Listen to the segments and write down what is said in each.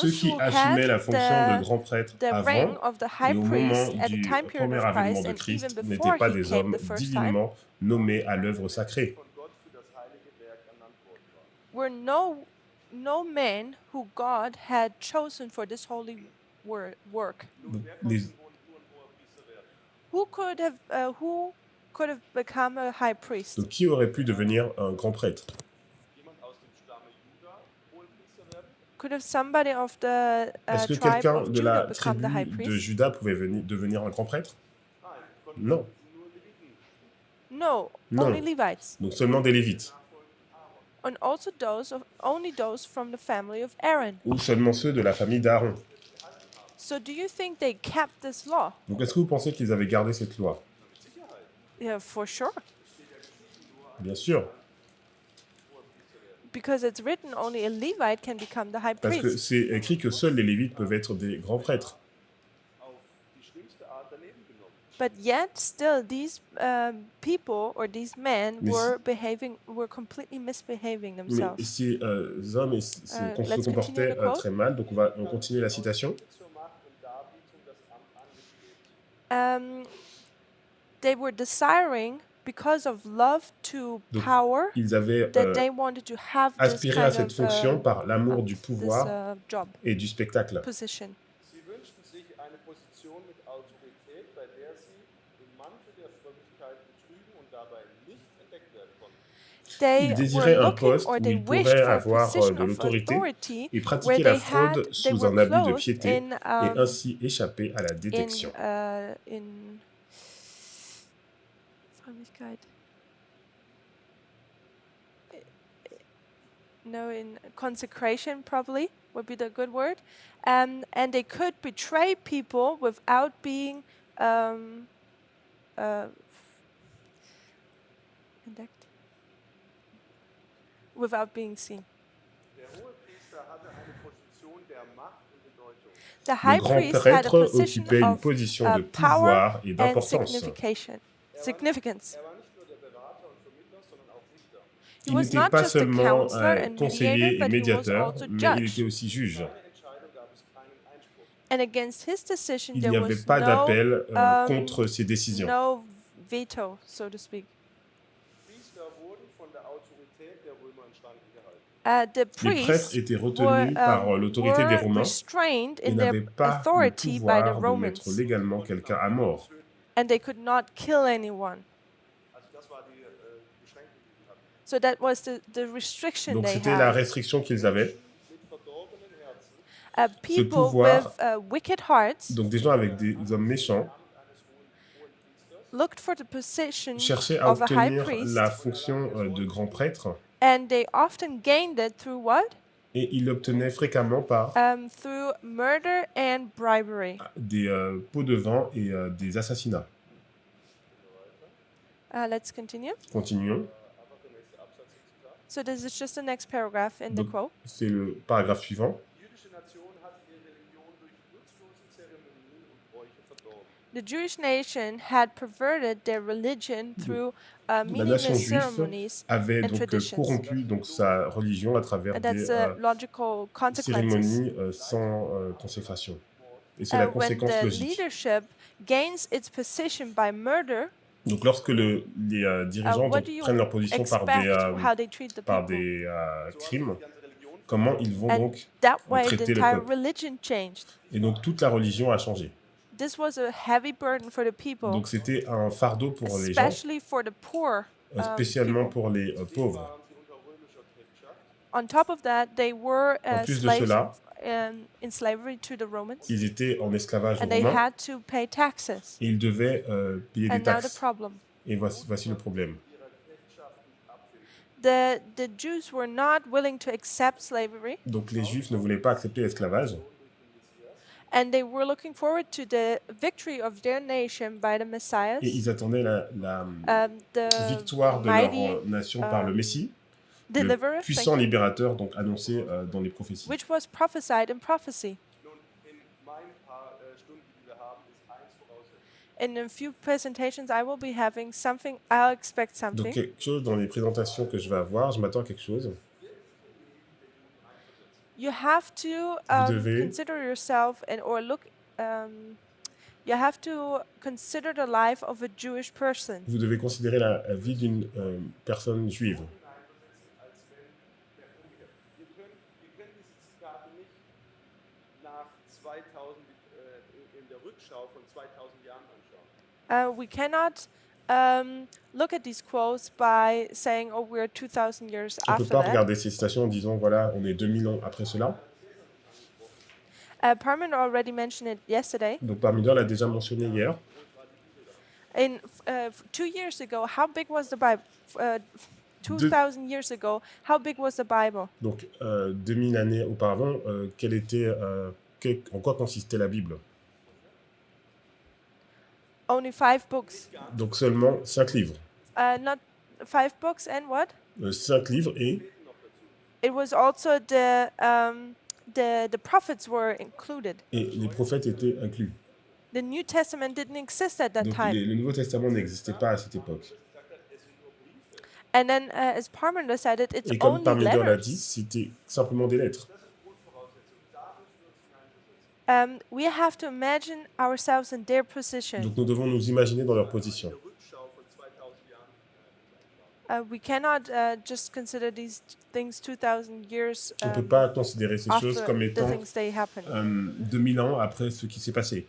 Ceux qui assumaient la fonction de grand prêtre avant et au moment du premier avènement de Christ n'étaient pas des hommes divinement nommés à l'œuvre sacrée. Were no men who God had chosen for this holy work. Who could have become a high priest? Donc, qui aurait pu devenir un grand prêtre? Could have somebody of the Est-ce que tribe quelqu'un of de la Judah become the high tribu de priest? Juda pouvait devenir un grand prêtre? Non. No, Non. only Levites. Donc seulement des Lévites. And also only those from the family of Aaron. Ou seulement ceux de la famille d'Aaron. So do you think they kept this law? Donc est-ce que vous pensez qu'ils avaient gardé cette loi? Yeah, for sure. Bien sûr. Because it's written only a Levite can become the high Parce que priest. c'est écrit que seuls les Lévites peuvent être des grands prêtres. But yet, still, these people or these men were completely misbehaving Mais themselves. ces hommes se comportaient très mal. Donc on va continuer la citation. They were desiring, because of love to Donc, power, ils avaient that they wanted to have this aspiré à kind cette of fonction par l'amour du pouvoir this, job, et du spectacle. position. Sie wünschten sich eine Position mit Autorität, bei der sie im Mantel der Frömmigkeit betrügen und dabei nicht entdeckt werden konnten. Ils désiraient un poste où ils pourraient avoir de l'autorité et pratiquer la fraude sous un habit de piété et ainsi échapper à la détection. In consecration probably would be the good word, and they could betray people without being seen. The high priest had a position occupait une of position de power pouvoir et and d'importance. significance. Il n'était pas seulement conseiller et médiateur, mais il était aussi juge. And against his decision, Il there n'y avait was pas d'appel contre ses décisions. no veto, so to speak. The Les prêtres priests étaient retenus par l'autorité des were Romains restrained et in their n'avaient pas le authority by the pouvoir de mettre Romans, légalement quelqu'un à mort. and they could not kill anyone. So that was the restriction Donc they c'était la had. restriction qu'ils avaient. People pouvoir, with wicked hearts Donc des gens avec des hommes méchants looked for the position cherchaient à of a high obtenir priest, la fonction de grand prêtre and they often gained it through what? et ils l'obtenaient fréquemment par Through murder and bribery. des pots de vin et des assassinats. Let's continue. Continuons. So this is just the next paragraph in the quote. C'est le paragraphe suivant. The Jewish nation had perverted their religion through La nation meaningless juive ceremonies avait and donc traditions. corrompu sa religion à travers And des that's a logical consequences. cérémonies sans consécration. Et c'est la When conséquence the logique. leadership gains its position by murder, Donc lorsque les dirigeants what do you prennent leur position par expect how they treat the people? des crimes, comment ils vont And donc that way, the traiter le entire peuple. religion changed. Et donc toute la religion a changé. This was a heavy burden for the people, Donc c'était un fardeau pour les gens, especially for the poor. spécialement people. pour les pauvres. On top of that, they were En plus de slaves cela, in slavery to the Romans, ils étaient en esclavage and they romain had to pay taxes. et ils devaient payer des And now the taxes. problem. Et voici le problème. The Jews were not willing to accept slavery, Donc les Juifs ne voulaient pas accepter l'esclavage and they were looking forward to the victory of their nation by the Messiah, et ils attendaient la the victoire de mighty leur nation par le Messie, le deliverer, puissant libérateur donc annoncé dans les prophéties. which was prophesied in prophecy. In a few presentations I will be having something, I'll expect Donc something. quelque chose dans les présentations que je vais avoir, je m'attends à quelque chose. you have to devez- consider yourself or look. You have to consider the life of a Jewish person. Vous devez considérer la vie d'une personne juive. Wir können diese Zitate nicht nach 2000 in der Rückschau von 2000 Jahren anschauen. We cannot look at these quotes by saying, "Oh, we're 2,000 years On ne peut after pas that." regarder ces citations en disant, voilà, on est 2000 ans après cela. Parminder already mentioned it yesterday. Donc Parminder l'a déjà mentionné hier. In 2 years ago, how big was the Bible? 2,000 years ago, how big was the Bible? Donc 2000 années auparavant, en quoi consistait la Bible? Only 5 books. Donc seulement 5 livres. Not 5 books and what? 5 livres et It was also the prophets were included. les prophètes étaient inclus. The New Testament didn't exist at that Donc time. le Nouveau Testament n'existait pas à cette époque. And then, as Parminder said it, it's Et comme only Parminder l'a dit, letters. c'était simplement des lettres. We have to imagine ourselves in their position. Donc nous devons nous imaginer dans leur position. Rückschau von 2000 Jahren. We cannot just consider these things 2,000 years On ne peut pas considérer ces choses after comme the étant things they happen. 2000 ans après ce qui s'est passé.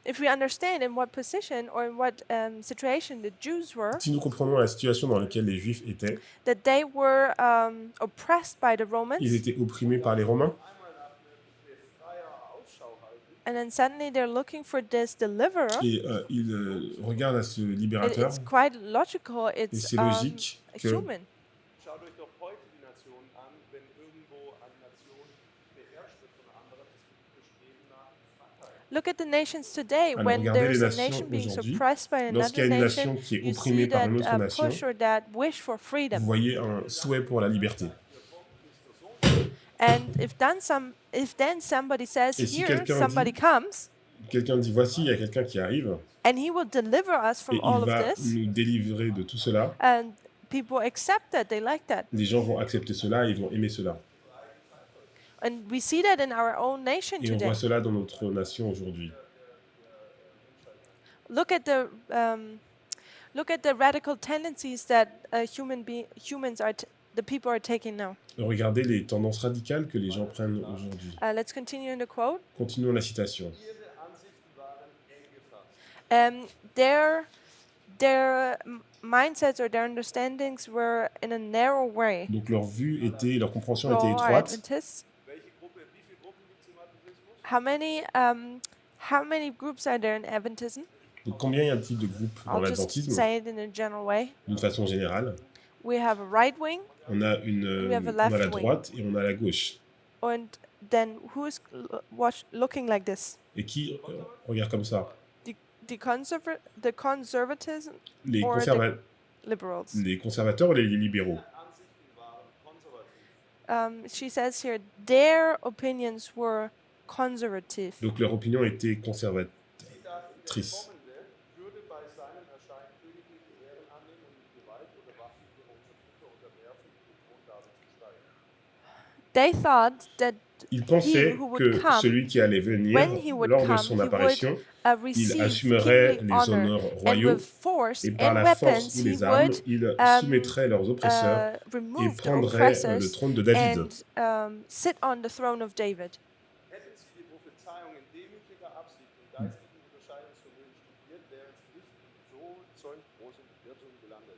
If we understand in what position or in what situation the Jews were, Si nous comprenons la situation dans laquelle les Juifs étaient, that they were oppressed by the ils Romans, étaient opprimés par les Romains, and then suddenly they're looking for this deliverer. et ils regardent à ce libérateur, It's quite logical. et It's c'est logique que human. Schaut euch doch heute die Nationen an, wenn irgendwo eine Nation beherrscht wird von einer anderen, es gibt Bestreben nach Freiheit. Look at the nations today. Alors, When regardez there's les a nations nation being aujourd'hui. suppressed by Lorsqu'il y a another une nation, nation qui est you opprimée see par that une autre nation, push or that wish for vous freedom. voyez un souhait pour la liberté. And if then somebody says, Et si "Here, quelqu'un somebody dit- comes, Quelqu'un dit, voici, il y a quelqu'un qui arrive, and he will deliver us et from il all of va this," nous délivrer de tout cela, and people accept that, they like that. les gens vont accepter cela, ils vont aimer cela. And we see that in our own nation Et on today. voit cela dans notre nation aujourd'hui. Look at the radical tendencies that the people are taking now. Regardez les tendances radicales que les gens prennent aujourd'hui. Let's continue in the quote. Continuons la citation. Ihre Ansichten waren eng gefasst. Their mindsets or their understandings were in a narrow way. Donc leur vue était, leur compréhension était For étroite. Adventists, Welche Gruppe, wie viele Gruppen gibt es im Adventismus? how many groups are there in Adventism? Donc combien y a-t-il de groupes dans I'll just l'adventisme say it in a general way. d'une façon générale? We have a right wing, On a We have a on a la left wing. droite et on a la gauche. and then who's looking like this? Et qui regarde comme ça? The conservatism Les, or conserva- liberals. les conservateurs ou les libéraux? Ansichten waren konservativ. She says here, their opinions were conservative. Donc leur opinion était conservatrice. Kommende würde bei seinem Erscheinen königliche Ehren annehmen und mit Gewalt oder Waffenführung Unterdrücker unterwerfen, um den Thron Davids besteigen. They thought that Ils he pensaient who would que come, celui qui allait venir when he would lors de come, son he would apparition, receive il assumerait kingly les honor, honneurs and royaux with force et par and la force weapons ou he les armes, would il soumettrait leurs oppresseurs et remove the prendrait le oppressors trône de David. and sit on the throne of David. Hätten sie die Prophezeiung in demütiger Absicht und geistlichen Unterscheidungsvermögen studiert, wären sie nicht in so solch großem Irrtum gelandet.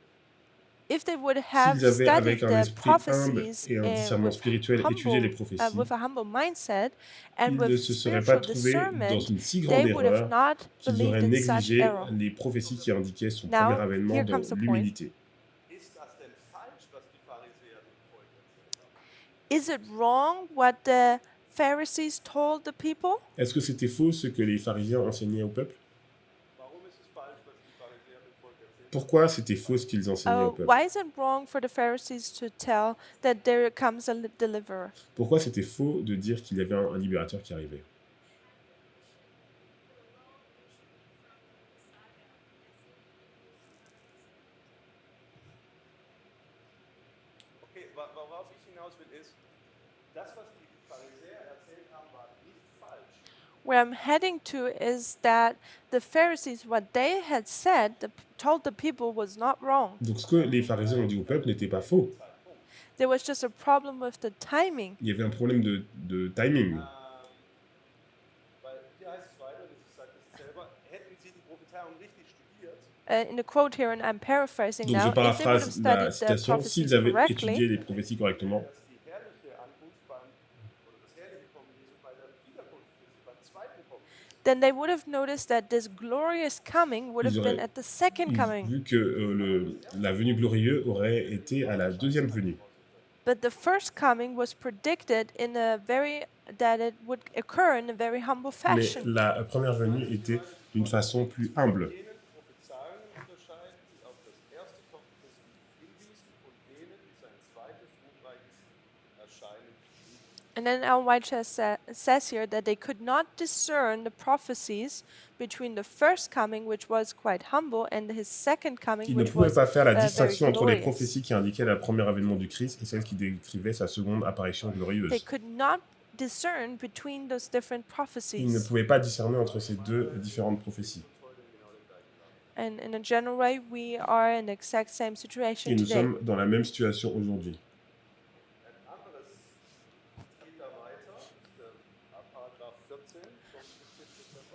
If they would have S'ils avaient, avec studied un the esprit humble prophecies et un discernement spirituel, étudié les humble, prophéties, with a humble mindset and ils ne with se seraient pas spiritual trouvés dans discernment, une si grande they would have erreur not qu'ils auraient believed in such négligé error. les prophéties qui indiquaient son Now, premier avènement here de comes the point. l'humilité. Ist das denn falsch, was die Pharisäer dem Volk erzählt haben? Is it wrong what the Pharisees told the people? Est-ce que c'était faux ce que les pharisiens enseignaient au peuple? Warum ist es falsch, was die Pharisäer dem Volk erzählt haben? Pourquoi c'était faux ce qu'ils enseignaient au peuple? Why is it wrong for the Pharisees to tell that there comes a deliverer? Pourquoi c'était faux de dire qu'il y avait un libérateur qui arrivait? Okay, worauf ich hinaus will, ist, das, was die Where I'm heading to is that the Pharisees, what they had said, told the people was not wrong. Donc ce que les pharisiens ont dit au peuple n'était pas faux. There was just a problem with the timing. Il y avait un problème de timing. Weil hier heißt es weiter, Jesus sagt es selber, hätten sie die Prophezeiung richtig studiert, In the quote here, and I'm paraphrasing Donc now, je if they would have paraphrase la studied the citation. S'ils prophecies avaient correctly, étudié les prophéties correctement, dass die herrliche Ankunft beim, oder das herrliche Kommen Jesu bei der Wiederkunft Jesu, beim zweiten Kommen, then they would have noticed that this glorious coming would Ils have been auraient- at the second coming. vu que la venue glorieuse aurait été à la deuxième venue. But the first coming was predicted in a very that it would occur in a very humble Mais fashion. la première venue était d'une façon plus humble. denen Prophezeiungen unterscheiden, die auf das erste Kommen Christi hinwiesen und denen, die sein zweites ruhmreiches Erscheinen schrieben. And then Ellen White says here that they could not discern the prophecies between the first coming, which was quite humble, and his second coming, Ils ne which pouvaient was pas faire la very distinction entre les glorious. prophéties qui indiquaient le premier avènement du Christ et celles qui décrivaient sa seconde apparition They glorieuse. could not discern between those different Ils ne prophecies. pouvaient pas discerner entre ces deux différentes prophéties. And in a general way, we are in the exact same situation Et nous today. sommes dans la même situation aujourd'hui. Ein anderes geht da weiter, Paragraph 14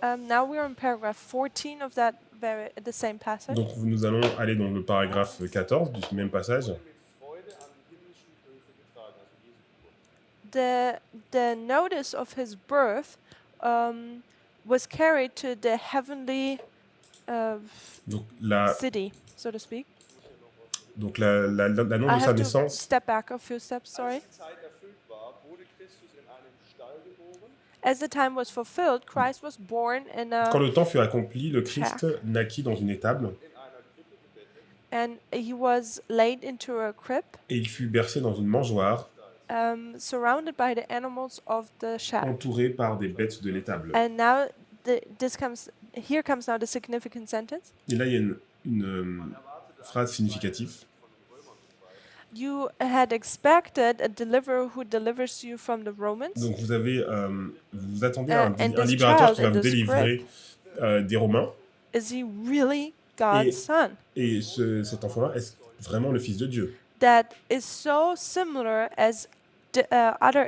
vom 17. Now we're in paragraph 14 of the same passage. Donc nous allons aller dans le paragraphe 14 du même passage. mit Freude an die himmlischen Höfe getragen, also Jesu Geburt. The notice of his birth was carried to the heavenly Donc la, city, so to speak. donc l'annonce I de sa have to naissance, step back a few steps, sorry. Als die Zeit erfüllt war, wurde Christus in einem Stall geboren, As the time was fulfilled, Christ was born in quand a, le temps fut accompli, le Christ naquit dans une étable in einer Krippe gebettet, and he was laid into a crib, et il fut bercé dans une mangeoire, surrounded by the animals of the shack. entouré par des bêtes de l'étable. And now here comes now the significant sentence. Et là, il y a une phrase significative. You had expected a deliverer who delivers you from the Romans. Donc vous attendez un And this libérateur child qui va in vous the délivrer des Romains. Is he really God's Et- son? Et cet enfant-là, est-ce vraiment le Fils de Dieu? That is so similar as other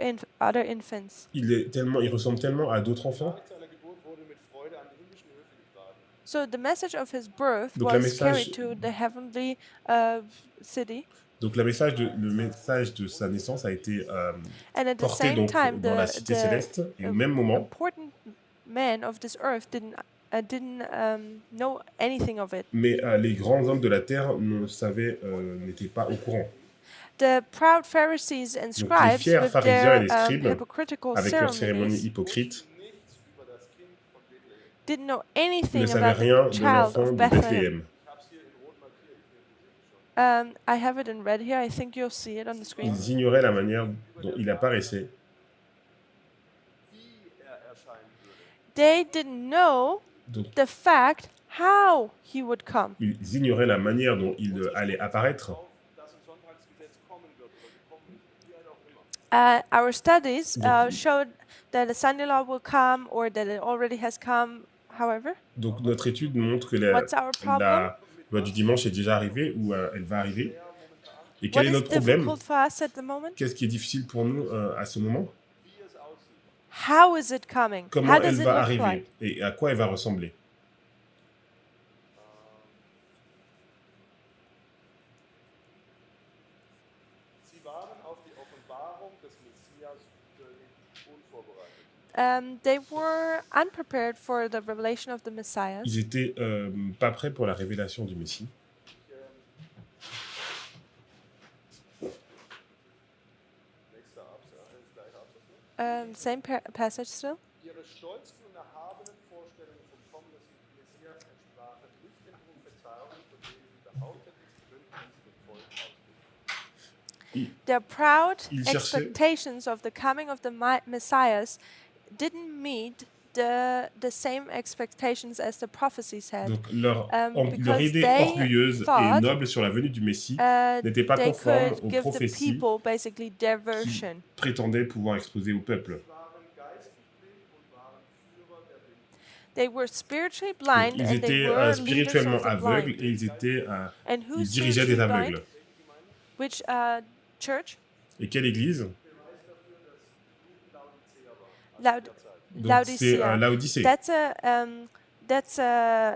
infants. Il ressemble tellement à d'autres enfants. Nachricht seiner Geburt wurde mit Freude an die himmlischen Höfe getragen. So the message of his birth Donc, le was message- carried to the heavenly city, Donc le message de sa naissance a été and at the porté same donc time, dans la cité céleste. Et au même moment, important men of this earth didn't know anything of it. mais les grands hommes de la terre n'étaient pas au courant. The proud Pharisees and les scribes, fiers with pharisiens their et les scribes, hypocritical Avec leurs cérémonies ceremonies, hypocrites, Nichts über das Kind von Bethlehem. didn't know ne anything savaient about rien the de child l'enfant of de Bethlehem. Bethléem. Ich habe es hier in Rot markiert. Hier, ihr seht es schon. I have it in red here. I think you'll see it on the screen. Ils ignoraient la manière dont il apparaissait. Wie erscheinen würde. They didn't know Donc, the fact how he would come. ils ignoraient la manière dont il allait apparaître. Auf das im Sonntagsgesetz kommen wird oder gekommen ist, wie halt auch immer. Our studies showed that a Sunday law will come or that it already has come. However, Donc notre étude montre que What's our problem? la loi du dimanche est déjà arrivée ou elle va arriver. Et what quel est is notre problème? difficult for us at the moment? Qu'est-ce qui est difficile pour nous à ce moment? Wie es aussieht. How is it coming? Comment How elle does it va look arriver like? et à quoi elle va ressembler? Sie waren auf die Offenbarung des Messias völlig unvorbereitet. They were unprepared for the revelation of the Messiah. Ils étaient pas prêts pour la révélation du Messie. Nächster Absatz, gleicher Absatz. Same passage still. Ihre stolzen und erhabenen Vorstellungen vom Kommen des Messias entsprachen nicht den Prophezeiungen, von denen sie behaupteten, sie könnten sie dem Volk ausdrücken. Their proud Il cherchait- expectations of the coming of the Messiah didn't meet the same expectations as the prophecies had. Donc leur Because idée they orgueilleuse et thought, noble sur la venue du Messie n'était pas they conforme could aux give the prophéties people basically their qui version. prétendaient pouvoir exposer au peuple. waren geistig blind und waren Führer der Blinden. They were spiritually Donc, blind ils and they étaient were leaders spirituellement of the aveugles blind. et And ils who's dirigeaient des spiritually aveugles. blind? Which church? Et quelle église? Laod- Donc c'est Laodicea. Laodicée. That's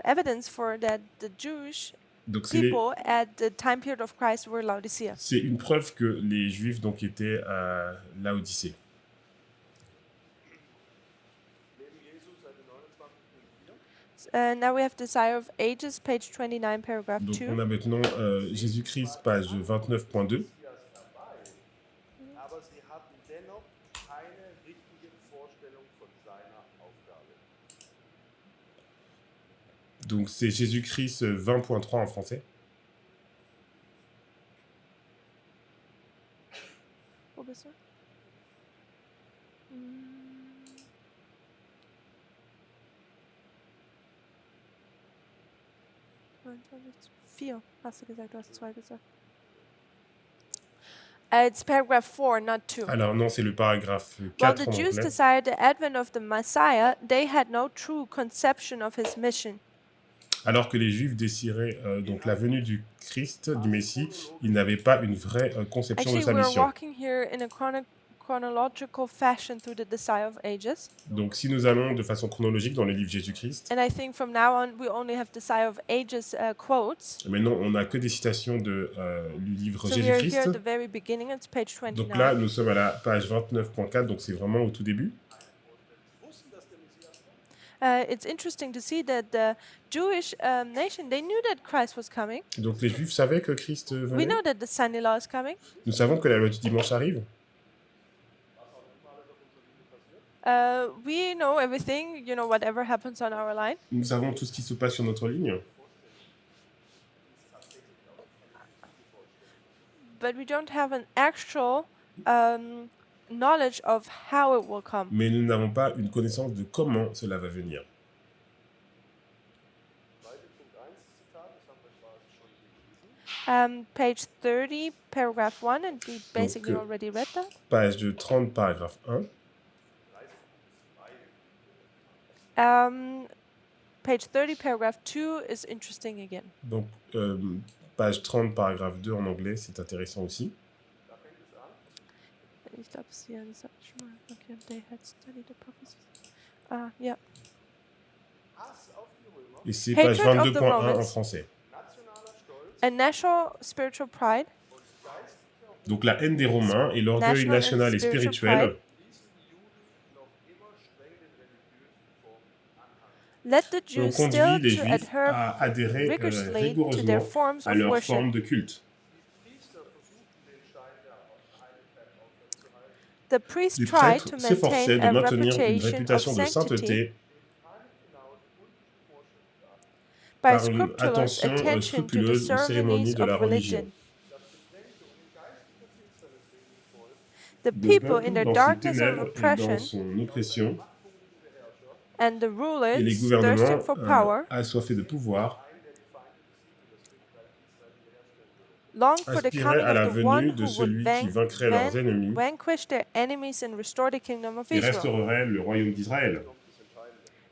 evidence for that the Jewish Donc c'est people at the time period of Christ were Laodicea. c'est une preuve que les Juifs donc étaient à Laodicée. Leben Jesus, Seite 29 und 4. Now we have Desire of Ages, page 29, paragraph Donc 2. on a maintenant Jésus-Christ, page 29.2. Aber sie hatten dennoch keine richtige Vorstellung von seiner Aufgabe. Donc c'est Jésus-Christ 20.3 en français. Wo bist du? 4, hast du gesagt, du hast 2 gesagt. It's paragraph 4, not 2. Alors non, c'est le paragraphe While 4 the en Jews anglais. desired the advent of the Messiah, they had no true conception of his mission. Alors que les Juifs désiraient donc la venue du Christ, du Messie, ils n'avaient pas une vraie conception de Actually, sa we're mission. walking here in a chronological fashion through the Desire of Ages. Donc si nous allons de façon chronologique dans le livre Jésus-Christ, And I think from now on, we only have Desire of Ages quotes. maintenant on n'a que des citations du livre So we are here Jésus-Christ. at the very beginning, it's page Donc là, 29. nous sommes à la page 29.4, donc c'est vraiment au tout début. Wussten, dass der Messias kommt. It's interesting to see that the Jewish nation, they knew that Christ was coming. Donc les Juifs savaient que Christ We venait. know that the son-in-law is coming. Nous savons que la loi du dimanche arrive. We know everything, you know, whatever happens on our line. Nous savons tout ce qui se passe sur notre ligne. But we don't have an actual knowledge of how it will come. Mais nous n'avons pas une connaissance de comment cela va venir. Zweite Punkt 1, Zitat, das haben wir quasi schon gelesen. Page 30, paragraph 1, and we basically Donc, already read that. Page de 30, paragraphe 1. Page 30, paragraph 2 is interesting again. Donc, page 30, paragraphe 2 en anglais, c'est intéressant aussi. Da fängt es an. Ich glaube, sie haben gesagt, schon mal, okay, they had studied the prophecies. Yeah. Hass auf die Römer, Et c'est page Hatred of the 22.1 en Romans. français. nationaler Stolz A national spiritual pride und geistige Donc la haine des Romains et l'orgueil National and national et spiritual spirituel pride. ließen die Juden noch immer streng den religiösen Formen anhalten. led the ont Jews conduit still les to Juifs adhere à adhérer rigorously to their rigoureusement forms à of leur worship. forme de culte. Die Priester versuchten den Schein der Heiligkeit aufrechtzuerhalten. The priests Les tried prêtres to s'efforçaient maintain de a maintenir une reputation of réputation de sanctity sainteté by par une scrupulous attention attention to the scrupuleuse aux cérémonies ceremonies de la of religion. religion. Das Bedrängte und in geistlicher Finsternis sehen volk The Le people, in peuple, their dans ses darkness and ténèbres et dans oppression, son oppression, and the et les rulers thirsting gouvernements for power, assoiffés de pouvoir, longed for the aspiraient coming à la of the one venue de who would celui qui vaincrait leurs ennemis vanquish their enemies and restore the kingdom of et Israel. restaurerait le royaume d'Israël.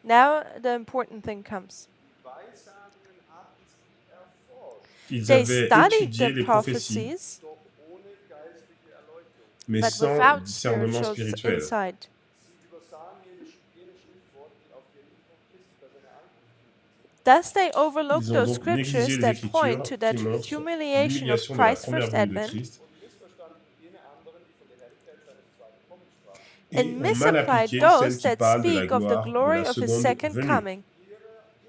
Now the important thing comes. Weissagungen hatten sie erforscht, Ils They avaient studied étudié the les prophéties, prophecies, doch ohne geistliche Erleuchtung. mais but sans without discernement spiritual spirituel. insight. Sie übersahen jede Schriftwort, die auf die Erlösung Christi bei seiner Ankunft. Thus they overlooked Ils ont those donc négligé scriptures les that Écritures point to that qui montrent humiliation of l'humiliation de la Christ's première first venue de advent Christ Missverstanden jene anderen, die von der Herrlichkeit seines zweiten Kommens sprachen. et and ont mal misapplied appliqué those celles qui that parlent de la speak of the gloire de glory la of his seconde second venue. coming. Ihr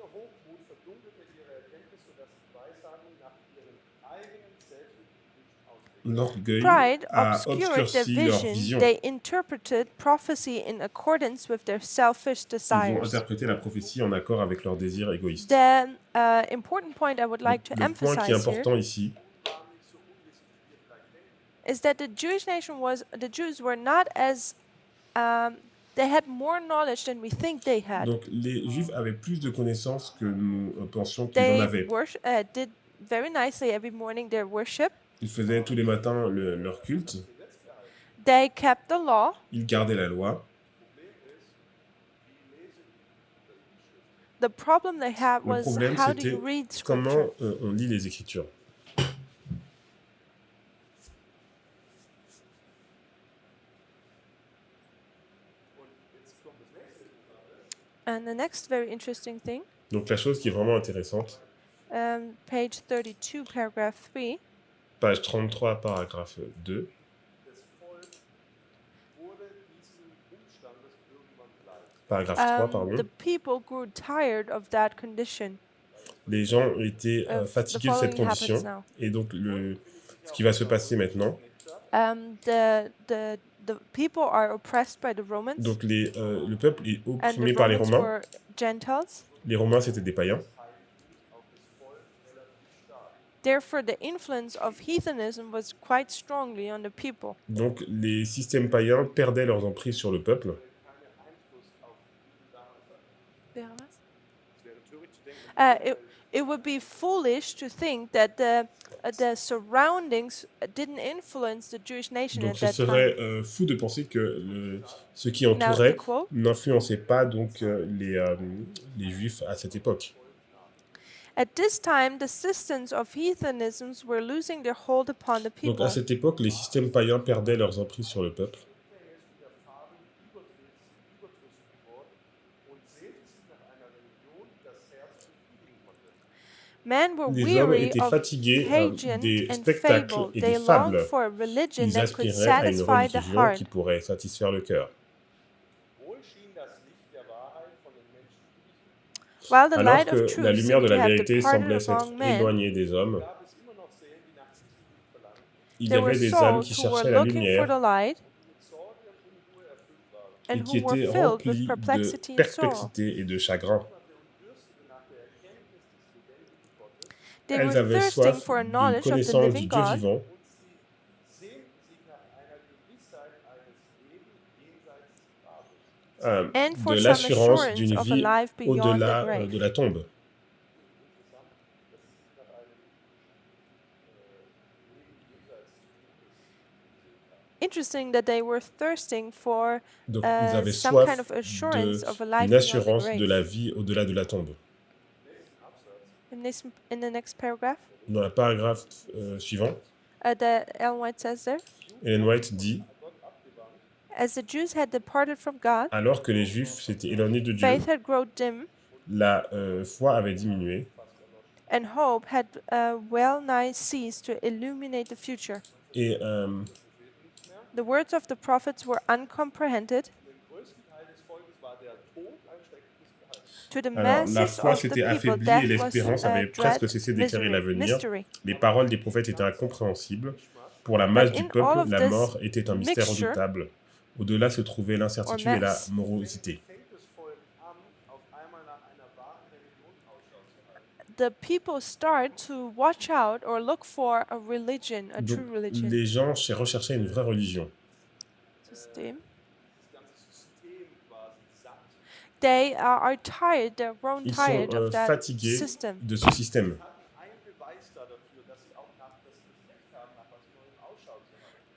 Hochmut verdunkelte ihre Erkenntnis, sodass die Weissagung nach ihren eigenen selbstbewussten auslegen. L'orgueil Pride a obscured their obscurci leur vision. vision. They interpreted prophecy in accordance with their selfish Ils ont desires. interprété la prophétie en accord avec leurs désirs égoïstes. The important point I would like to Le point qui est emphasize here important ici, is that the Jewish nation the Jews were not as They had more knowledge than we think they had. Donc les Juifs avaient plus de connaissances que nous pensions qu'ils en They avaient. did very nicely every morning their worship. Ils faisaient tous les matins leur culte. They kept the law. Ils gardaient la loi. The problem they had Le was problème, how do c'était you read comment scripture? on lit les Écritures. And the next very interesting thing, Donc la chose qui est vraiment intéressante, page 32, paragraph 3, page 33, paragraphe 2, paragraphe 3, pardon. the people grew tired of that condition. Les gens étaient fatigués de cette following condition. happens now. Et donc, ce qui va se passer maintenant, The people are oppressed by the Romans, donc le peuple est and opprimé the par les Romans Romains. were Gentiles. Les Romains, c'était des païens. Therefore, the influence of heathenism was quite strongly on the people. Donc, les systèmes païens perdaient leurs emprises sur le peuple. It would be foolish to think that the surroundings didn't influence the Jewish nation Donc, at ce that time. serait fou de penser que ce qui entourait quote. n'influençait pas donc les Juifs à cette époque. At this time, the systems of heathenism were losing their hold upon the Donc, people. à cette époque, les systèmes païens perdaient leurs emprises sur le peuple. Men were Les hommes weary étaient of fatigués pageant des and spectacles fable. et They des longed fables. for a religion Ils that could aspiraient à une satisfy the religion heart. qui pourrait satisfaire le cœur. While the Alors light of que truth la lumière de seemed to la have vérité departed semblait s'être among men, éloignée des hommes, il y there were avait des âmes souls qui who were cherchaient la looking for lumière the light et and qui who were étaient filled with remplies de perplexity and sorrow. perplexité et de chagrin. They Elles were avaient thirsting soif for a d'une knowledge of the connaissance du living Dieu God vivant and for de some l'assurance assurance d'une of a vie life beyond the au-delà grave. de la tombe. Interesting that they were thirsting for Donc, ils avaient some soif kind of assurance of a life d'une beyond the assurance de grave. la vie au-delà de la tombe. In the next paragraph, Dans le paragraphe suivant, Ellen White says there, Ellen White dit « as the Jews had departed from God, Alors que les Juifs s'étaient éloignés de Dieu, faith had grown dim, la foi avait diminué and hope had well nigh ceased to illuminate the future. et The words of the prophets were uncomprehended. To the alors, la masses foi of the s'était people, affaiblie that et l'espérance was avait presque dread cessé d'éclairer l'avenir. mystery. Les paroles des prophètes étaient incompréhensibles. Pour la masse But du in all peuple, of la this mort était un mystère mixture, redoutable. Au-delà se trouvait l'incertitude et la mess, morosité. the people start to watch out or look for a religion, a Donc, true religion. les gens recherchaient une vraie religion. System. They are tired, they're grown Ils tired sont of that fatigués system. de ce système.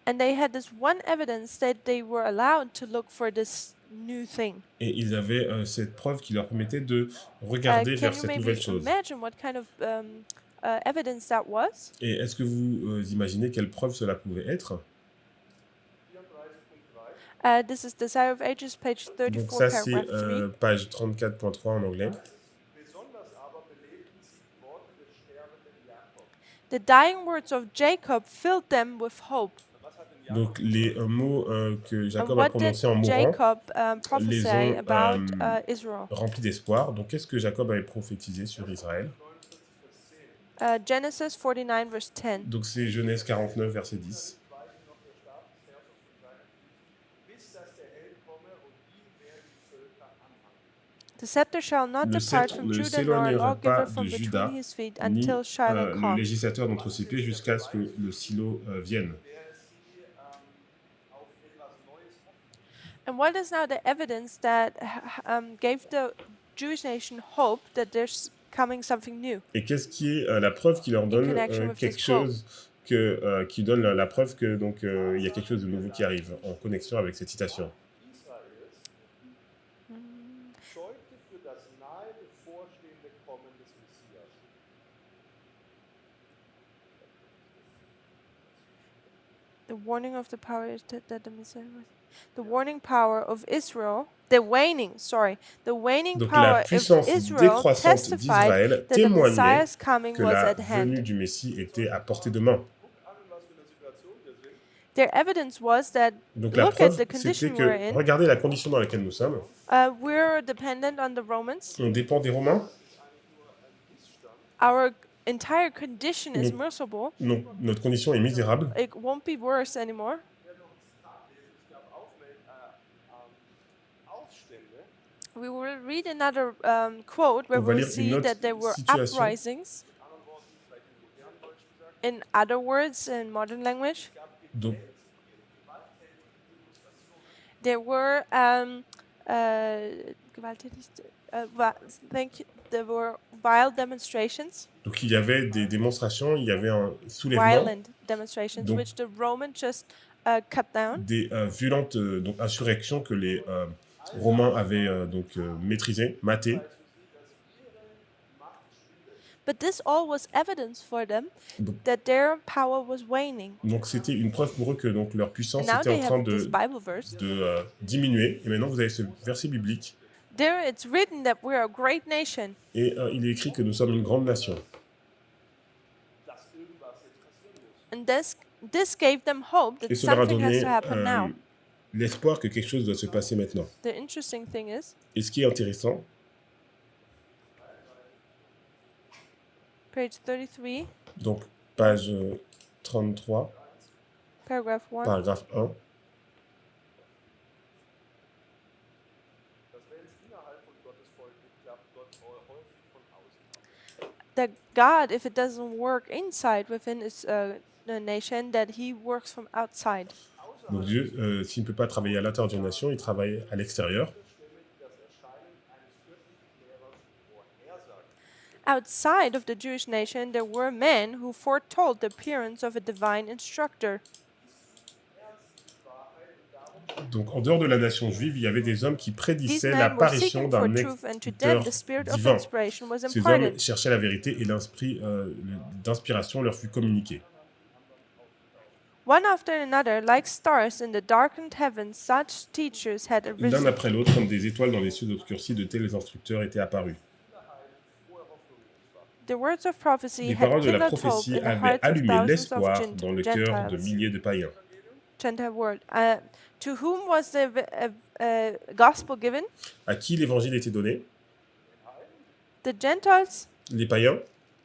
And they had this one evidence that they were allowed to look for this new thing. Et ils avaient cette preuve qui leur permettait de regarder Can vers you cette maybe nouvelle chose. imagine what kind of evidence that was? Et est-ce que vous imaginez quelle preuve cela pouvait être? This is Desire of Ages, page Donc 34, ça, c'est paragraph 3. page 34.3 en anglais. The dying words of Jacob filled them with hope. Donc les mots que And Jacob a what did prononcés en mourant Jacob les prophesy ont about Israel? remplis d'espoir. Donc qu'est-ce que Jacob avait prophétisé sur Israël? Genesis 49, verse 10. Donc c'est Genèse 49, verset 10. The scepter shall not Le depart sceptre from ne Judah, nor a s'éloignera pas lawgiver de from Juda, between his feet, ni until Shiloh le come. législateur d'entre ses pieds jusqu'à ce que le silo vienne. And what is now the evidence that gave the Jewish nation hope that there's coming something new? Et qu'est-ce qui est la preuve qui leur donne connection with quelque this quote. chose qui donne la preuve que donc il y a quelque chose de nouveau qui arrive en connexion avec cette citation. Israels zeugte für das nahe bevorstehende Kommen des Messias. The warning of the power is that the Messiah was. The warning power of Israel, the waning Donc power la of puissance Israel décroissante testified d'Israël that the témoignait Messiah's coming que was la at venue hand. du Messie était à portée de main. Guckt an, in was für einer Situation wir sind. Their evidence was that, Donc la look at preuve, the c'était condition we're que, in. regardez la condition dans laquelle nous sommes. We're dependent on the Romans. On dépend des Romains. Our entire condition is Donc, miserable. notre condition est misérable. It won't be worse anymore. Aufstände, We will read another quote where On va we'll lire une see autre that there were situation. uprisings. In other words, in modern language, Donc, there were there were violent demonstrations, donc il y avait des démonstrations, il y avait un soulèvement, violent demonstrations, Donc- which the Romans just cut down. des violentes donc, insurrections que les Romains avaient maîtrisées, matées. But this all was evidence for them Donc- that their power was waning. Donc c'était une preuve pour eux que donc, leur puissance And now était en they train have this de Bible verse. diminuer. Et maintenant vous avez ce verset biblique. There it's written that we're a great nation. Et il est écrit que nous sommes une grande nation. dass irgendwas jetzt passieren muss. And this gave them hope that Et cela leur a something has donné to happen now. l'espoir que quelque chose doit se passer maintenant. The interesting thing is, Et ce qui est intéressant, page 33, donc page 33, paragraph 1. paragraphe 1, Dass wenn es innerhalb von Gottes Volk nicht klappt, Gott häufig von außen. That God, if it doesn't work inside within his nation, that he works from outside. donc Dieu, s'il ne peut pas travailler à l'intérieur d'une nation, il travaille à l'extérieur. Outside of the Jewish nation, there were men who foretold the appearance of a divine instructor. Donc en dehors de la nation juive, il y avait des hommes qui These prédisaient men were l'apparition seeking for d'un truth, and to them exécuteur the spirit of divin. inspiration was Ces hommes imparted. cherchaient la vérité et l'esprit d'inspiration leur fut communiqué. One after another, like stars in the darkened heavens, such teachers had L'un arisen. après l'autre, comme des étoiles dans les cieux obscurcis, de tels instructeurs étaient apparus. The words of prophecy Les had paroles de la kindled hope prophétie in the avaient hearts of allumé thousands of l'espoir dans le cœur de Gentiles. milliers de païens. Gentile word. To whom was the gospel given? À qui l'évangile était donné? The Gentiles. Les païens.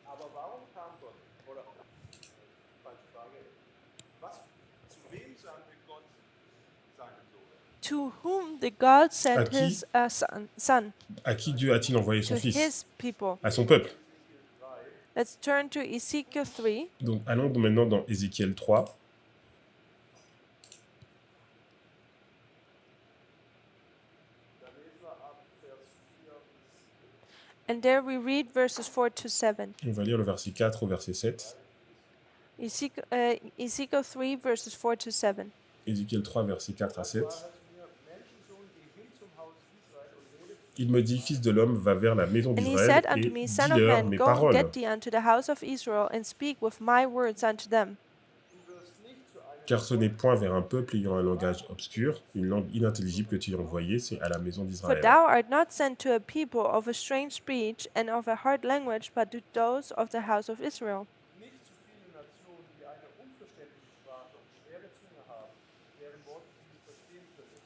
Aber warum kam Gott? Oder, falsche Frage. Zu wem sandte Gott seinen Sohn? To whom did God send À qui? his son? À qui Dieu a-t-il envoyé son To fils? his people. À son peuple. Let's turn to Ezekiel 3. Donc allons maintenant dans Ézéchiel 3. And there we read verses 4 to 7. On va lire le verset 4 au verset 7. Ezekiel 3, verses 4 to 7. Ézéchiel 3, verset 4 à 7. Menschensohn, geh hin zum Haus Israel und rede Il me dit, Fils de l'homme, va vers la maison And he d'Israël said et unto me, Son of dis-leur man, mes go and paroles. get thee unto the house of Israel, and speak with my words unto them. Du wirst nicht zu einem Car ce n'est point vers un peuple ayant un langage obscur, une langue inintelligible que tu es envoyé, c'est à la maison For d'Israël. thou art not sent to a people of a strange speech and of a hard language, but to those of the house of Israel. nicht zu vielen Nationen, die eine unverständliche Sprache und schwere Zunge haben, deren Worte sie nicht verstehen können.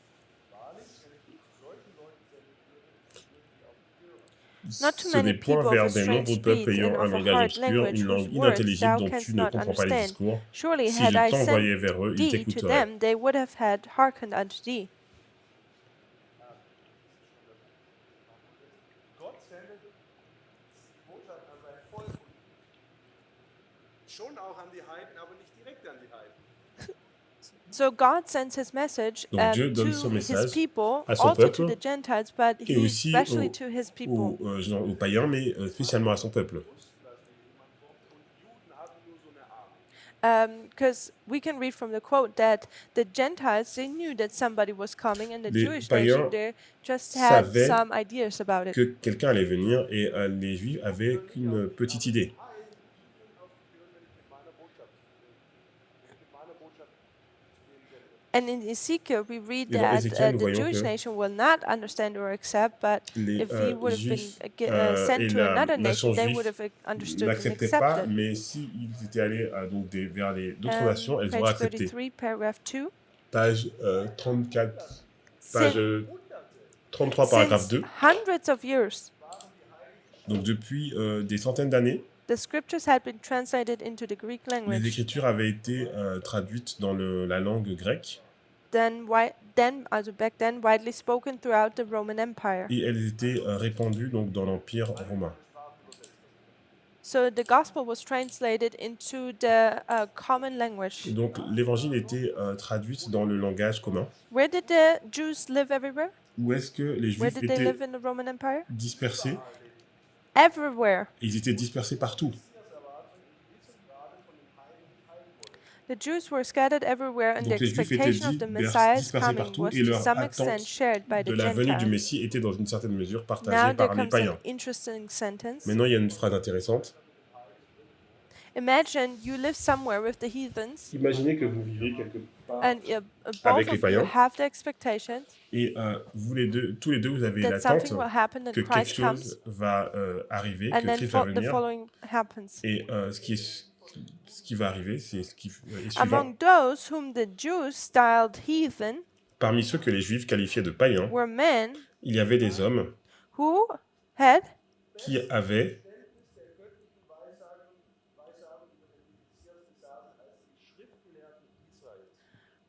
Wahrlich, wenn ich dich zu solchen Leuten senden würde, würden sie auf dich hören. Not too Ce many n'est point people of vers a des strange nombreux peuples speech ayant and un of a langage hard obscur, language, une whose langue words inintelligible thou dont canst tu ne not comprends pas les understand. discours. Surely Si had je I t'envoyais sent vers eux, ils thee to t'écouteraient. them, they would have had hearkened unto thee. Gott sendet Botschaft an sein Volk. Schon auch an die Heiden, aber nicht direkt an die Heiden. So God sends his message Donc Dieu donne to son his message people, à son also to peuple the Gentiles, but et aussi especially to his people. aux païens, mais spécialement à son peuple. Because we can read from the quote that the Gentiles, they knew that somebody was coming, and the Les Jewish païens nation, they just had savaient some ideas about it. que quelqu'un allait venir et les Juifs avaient qu'une petite idée. And in Ezekiel, we read Et dans that Ézéchiel, nous the voyons Jewish que nation will not understand or accept, but les if he would have Juifs been sent et to la another nation nation, they would juive have understood and n'acceptaient pas, accepted. mais s'ils étaient allés vers d'autres nations, elles auraient Page accepté. 33, paragraph 2. Page 34, page 33, paragraphe 2. Hundreds of years, Donc depuis des centaines d'années, the scriptures had been translated into the Greek les language. Écritures avaient été traduites dans la langue grecque Back then, widely spoken throughout the Roman Empire. et elles étaient répandues donc dans l'Empire romain. So the gospel was translated into the common language. Donc l'évangile était traduit dans le langage commun. Where did the Jews live everywhere? Où est-ce que les Where Juifs did they live étaient in the Roman Empire? dispersés? Everywhere. Ils étaient dispersés partout. The Jews were scattered everywhere, and the Donc les Juifs étaient expectation of the Messiah's dispersés coming partout was et to leur some extent attente shared by de the la venue du Gentiles. Messie était dans une certaine mesure Now partagée there par les comes an païens. interesting sentence. Maintenant, il y a une phrase intéressante. Imagine you live somewhere with the heathens, Imaginez que vous vivez quelque part and both avec les of you païens have the expectation et tous les deux, vous avez that l'attente something will happen, that que quelque Christ comes, chose va arriver, and que then Christ va the venir. following happens. Et ce qui va arriver, c'est ce qui est suivant. Among those whom the Jews styled heathen Parmi ceux que les Juifs qualifiaient de païens, were men il y avait des hommes who had qui avaient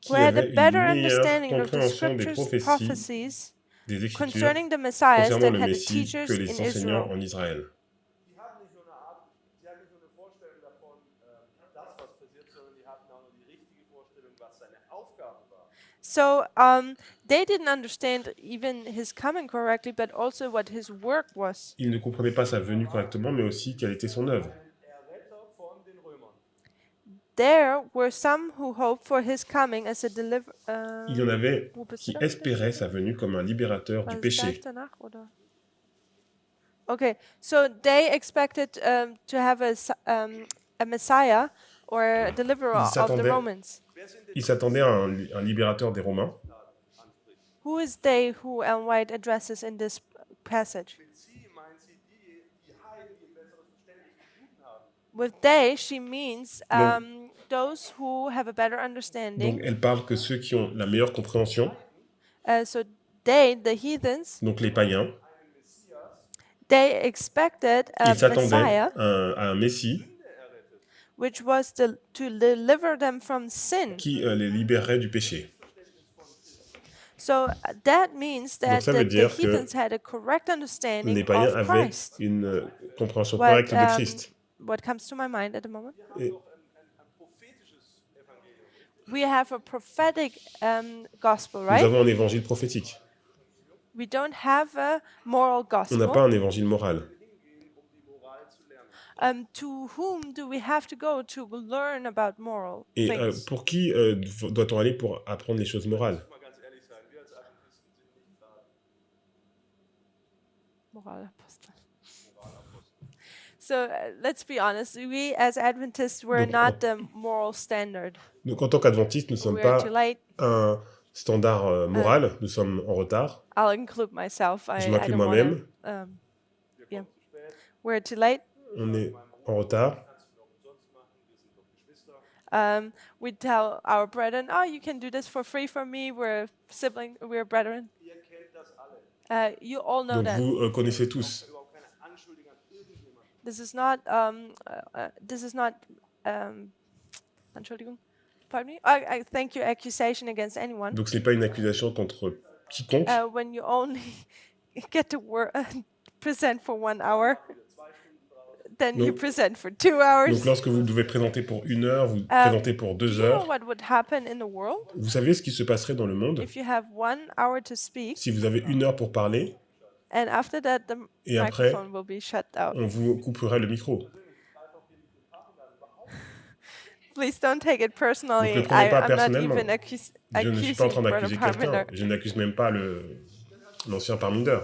who had a une better meilleure understanding of the compréhension des scriptures prophéties des Écritures concerning the Messiah concernant than le had the Messie teachers que les in enseignants Israel. en Israël. Die hatten nicht nur eine Vorstellung davon, das, was passiert, sondern die hatten auch noch die richtige Vorstellung, was seine Aufgabe war. So they didn't understand even his coming correctly, but also what his work was. Ils ne comprenaient pas sa venue correctement, mais aussi quelle était son œuvre. Erretter von den Römern. There were some who hoped for his coming as a Il y en avait qui espéraient sa venue comme un libérateur du péché. Okay, so they expected to have a Messiah or a deliverer of the Romans. Ils s'attendaient à un libérateur des Romains. Who is they who Ellen White addresses in this passage? Mit sie meint sie die Heiden, die ein besseres Verständnis des Guten haben. With they, she means those who have a better understanding. Donc elle parle que ceux qui ont la meilleure compréhension, So they, the heathens, donc les païens, they expected a ils s'attendaient Messiah, à un Messie which was to deliver them from sin. qui les libérerait du péché. So that means that ça veut the dire que heathens had a correct understanding Les païens of avaient Christ. une compréhension correcte de Christ. What comes to my mind at the moment? Et We have a prophetic gospel, nous right? avons un évangile prophétique. We don't have a moral On n'a gospel. pas un évangile moral. To whom do we have to go to learn about moral Et things? pour qui doit-on aller pour apprendre les choses morales? Mal ganz ehrlich sein, wir als Adventisten sind nicht da. Moralapostel. So let's be honest. We as Adventists, we're Donc, not the moral standard. Donc en tant qu'adventistes, nous ne sommes We are pas too late. un standard moral, nous sommes en retard. I'll include myself. Je I m'inclus don't moi-même. wanna, yeah. We're too late. On est en retard. We tell our brethren, "Oh, you can do this for free for me. We're siblings. We're brethren." Ihr kennt das alle. You all know Donc that. vous connaissez tous. Überhaupt keine Anschuldigung an irgendjemanden. This is not. Entschuldigung. Pardon me. I thank you accusation against anyone. Donc ce n'est pas une accusation contre quiconque. When you only get to present for 1 hour, then you Donc, present for 2 hours. donc lorsque vous devez présenter pour 1 heure, vous présentez pour Do 2 you know heures. what would happen in the world Vous savez ce qui se passerait dans le monde if you have 1 hour to speak, si vous avez 1 heure pour parler and after that the et après, microphone will be shut out? on vous couperait le micro. Please don't take it Donc ne personally. prenez pas I'm not personnellement. even Je ne suis pas en train accusing Brother d'accuser quelqu'un. Parminder. Je n'accuse même pas l'ancien Parminder.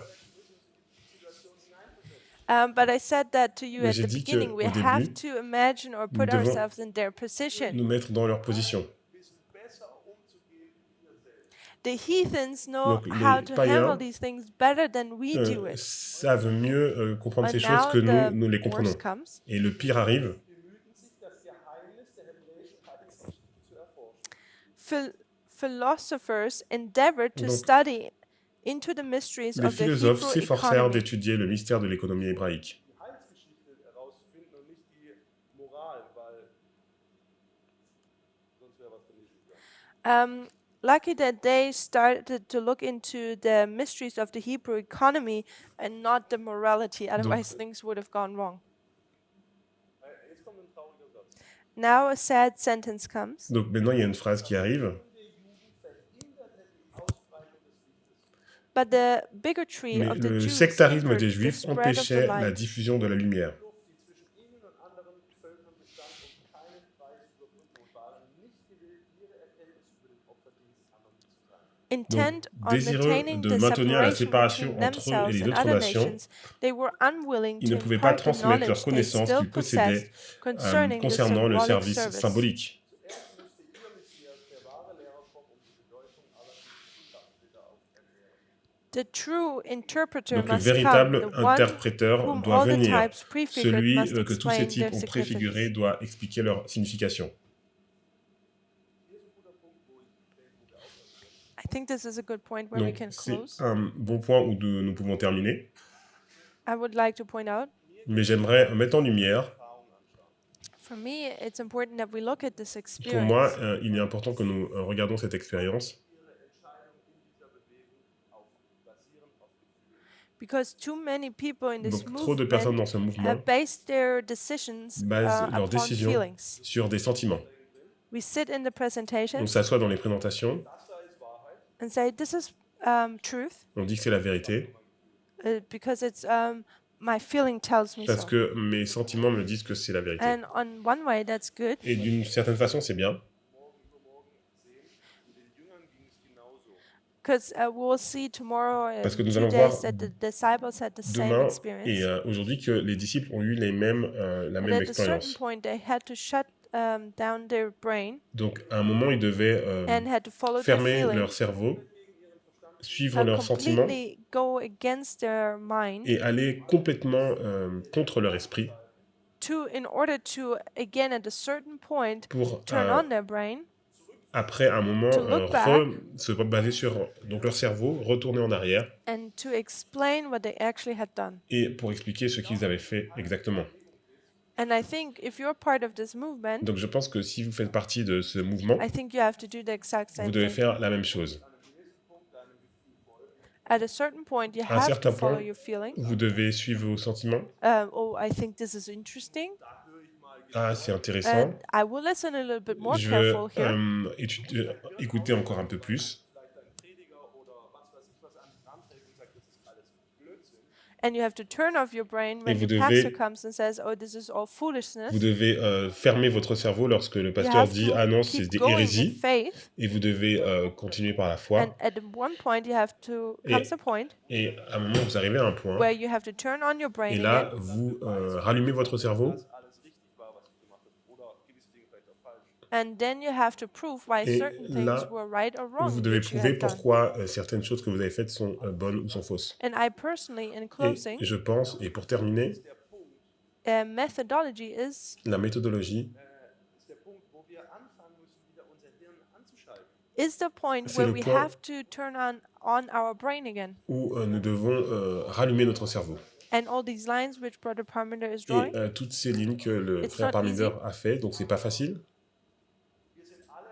But I said that to you Mais at j'ai the dit beginning. We qu'au have début, to imagine or nous put devons ourselves in their position. nous mettre dans leur position. The heathens know Donc how les to handle païens these things better than we do it. savent mieux comprendre But ces choses now que the nous les comprenons. worst comes. Et le pire arrive. Philosophers endeavored to Donc, study into the mysteries les of the philosophes Hebrew s'efforcèrent economy. d'étudier le mystère de l'économie hébraïque. Die Heilsgeschichte herauszufinden und nicht die Moral, weil sonst wäre was drin gegangen. Lucky that they started to look into the mysteries of the Hebrew economy and not the morality, otherwise things would have gone wrong. Jetzt kommt ein trauriger Satz. Now a sad sentence comes. Donc maintenant, il y a une phrase qui arrive. But the bigotry Mais of the le Jews sectarisme hindered des the Juifs spread of the empêchait la light. diffusion de la lumière. Die zwischen ihnen und anderen Völkern bestand und keinen Preis überbrücken und waren nicht gewillt, ihre Erkenntnis über den Opferdienst anderen mitzuteilen. Intent Donc, on désireux maintaining de the maintenir la separation séparation between entre eux et themselves les and autres other nations, nations, they were unwilling ils to ne pouvaient pas impart the transmettre leurs knowledge they connaissances still qu'ils possédaient possessed concerning the concernant le symbolic service service. symbolique. Zuerst müsste ihr Messias, der wahre Lehrer, kommen, um die Bedeutung aller Zutaten wieder aufzuerklären. The true interpreter Donc le must come, véritable the one interpréteur whom doit all the venir. types prefigured Celui must que tous ces explain types their ont préfiguré significance. doit expliquer leur signification. I think this is a good point where we Donc can c'est close. un bon point où nous pouvons terminer. I would like to point out, Mais j'aimerais mettre en lumière, for me, it's important that we look at this pour moi, experience. il est important que nous regardons cette expérience. Because too many people in this Donc trop de personnes movement dans ce mouvement have based their decisions basent leurs upon décisions feelings. sur des sentiments. We sit in the On presentation s'assoit dans les présentations, and say, this is truth, on dit que c'est la vérité, because it's my feeling tells me parce so. que mes sentiments me disent que c'est la vérité. And on one way, that's good, Et d'une certaine façon, c'est bien, because we'll see tomorrow and Parce que nous 2 allons days voir that the disciples had the same demain experience. et aujourd'hui que les disciples ont eu la And même at a certain expérience. point, they had to shut down their brain Donc à un moment, ils devaient and had to follow their fermer feeling, leur cerveau, suivre leurs sentiments completely go against their mind et aller complètement contre leur esprit in order to, again, at a certain point, pour turn on their brain après un moment To look back. se baser sur donc leur cerveau, retourner en arrière and to explain what they actually had done. et pour expliquer ce qu'ils avaient fait exactement. And I think if you're part of this movement, Donc je pense que si vous faites partie de ce mouvement, I think you have to do the exact vous same devez thing. faire la même chose. At a certain point, you À un have to certain follow point, your feelings. vous devez suivre vos sentiments. Oh, I think this is interesting. Ah, c'est intéressant. And I will listen a little bit more Je veux careful here. écouter encore un peu plus. And you have to turn off your brain when vous the pastor devez- comes and says, oh, this is all foolishness. Vous devez fermer votre cerveau lorsque le You pasteur have dit to « Ah non, keep c'est des going with hérésies faith. » et vous devez continuer par la foi. And at one point, you have to comes a point Et à un moment, vous arrivez à un point where you have to turn on your brain et là, again. vous rallumez votre cerveau alles richtig war, was du gemacht hast, oder gewisse Dinge vielleicht auch falsch. And then you have to prove why Et certain là, things were right or wrong, vous devez which you prouver have done. pourquoi certaines choses que vous avez faites sont bonnes ou sont fausses. And I personally, in Et closing, je pense, et pour terminer, methodology is la méthodologie, Ist der Punkt, wo wir anfangen müssen, wieder unser Hirn anzuschalten. the point C'est where le we point have to turn on our brain again. où nous devons rallumer notre cerveau. And all these lines which Brother Parminder is Et drawing, toutes ces lignes que le It's frère not Parminder easy. a fait, donc c'est pas facile. Wir sind alle,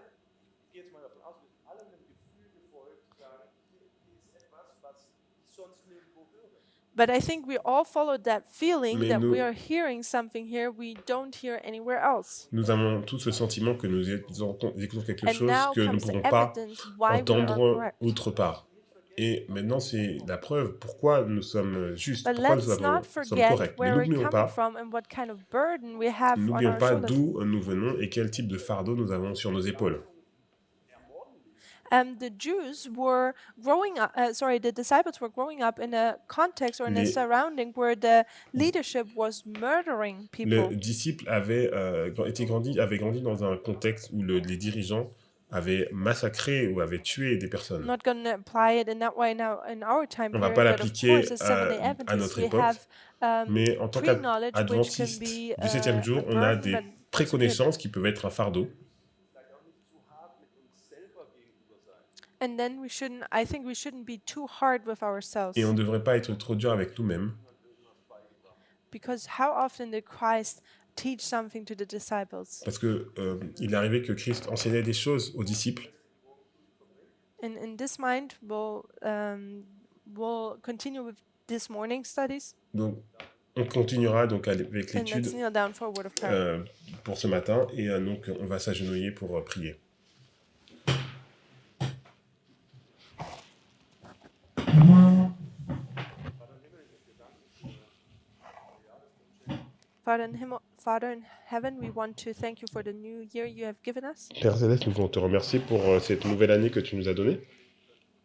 ich gehe jetzt mal davon aus, wir sind alle einem Gefühl gefolgt, zu sagen, hier ist etwas, was ich sonst nirgendwo höre. But I think we all followed that feeling Mais that nous- we are hearing something here we don't hear anywhere else. Nous avons tous le sentiment que nous écoutons quelque And chose now que nous ne comes the pouvons pas evidence why we are entendre correct. autre part. Et maintenant, c'est la preuve pourquoi nous sommes justes, But pourquoi nous let's not sommes forget corrects. Mais where we're n'oublions coming pas, from and what kind of burden we have on n'oublions our pas shoulders. d'où nous venons et quel type de fardeau nous avons sur nos épaules. The Jews were growing up, the disciples were growing up in a context or in a Les- surrounding where the leadership was murdering Le people. disciple avait grandi dans un contexte où les dirigeants avaient massacré ou avaient tué des I'm personnes. not going to apply it in that way now in our time On va period, pas but of l'appliquer course, as Seventh-day à Adventists, notre we époque, have mais en tant pre-knowledge which can qu'adventistes be du 7e jour, a on a burden, des but it's good. préconnaissances qui peuvent être un fardeau. And then I think we shouldn't be too hard with ourselves. Et on ne devrait pas être trop dur avec nous-mêmes. Because how often did Christ teach something to the disciples? Parce que il est arrivé que Christ enseignait des choses aux disciples. And in this mind, we'll continue with this morning studies. Donc, on continuera donc avec And let's l'étude kneel down for a word of prayer. pour ce matin. Et donc, on va s'agenouiller pour prier. Father in heaven, we want to thank you for the new year you have given us. Père Céleste, nous voulons te remercier pour cette nouvelle année que tu nous as donnée.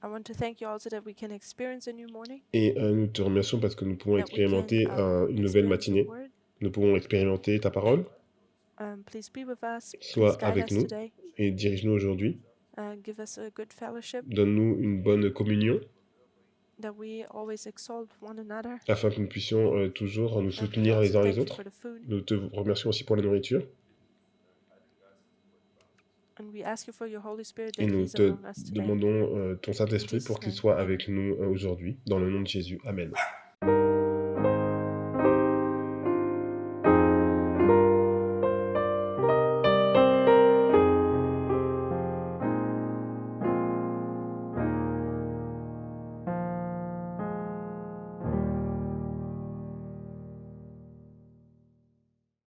I want to thank you also that we can experience a new morning. Et nous te remercions parce que nous pouvons That we can, expérimenter une nouvelle experience matinée. your word. Nous pouvons expérimenter ta parole. Please be with us. Sois Please guide avec us nous today. et dirige-nous aujourd'hui. Give us a good fellowship, Donne-nous une bonne communion that we always exalt one another. afin que nous puissions toujours nous And we soutenir also les uns thank les you autres. for the food. Nous te remercions aussi pour la nourriture. And we ask you for your Holy Spirit that Et nous He is te among us today. demandons ton Saint-Esprit pour qu'il Jesus' soit name, avec nous aujourd'hui, dans le nom de Jésus. Amen.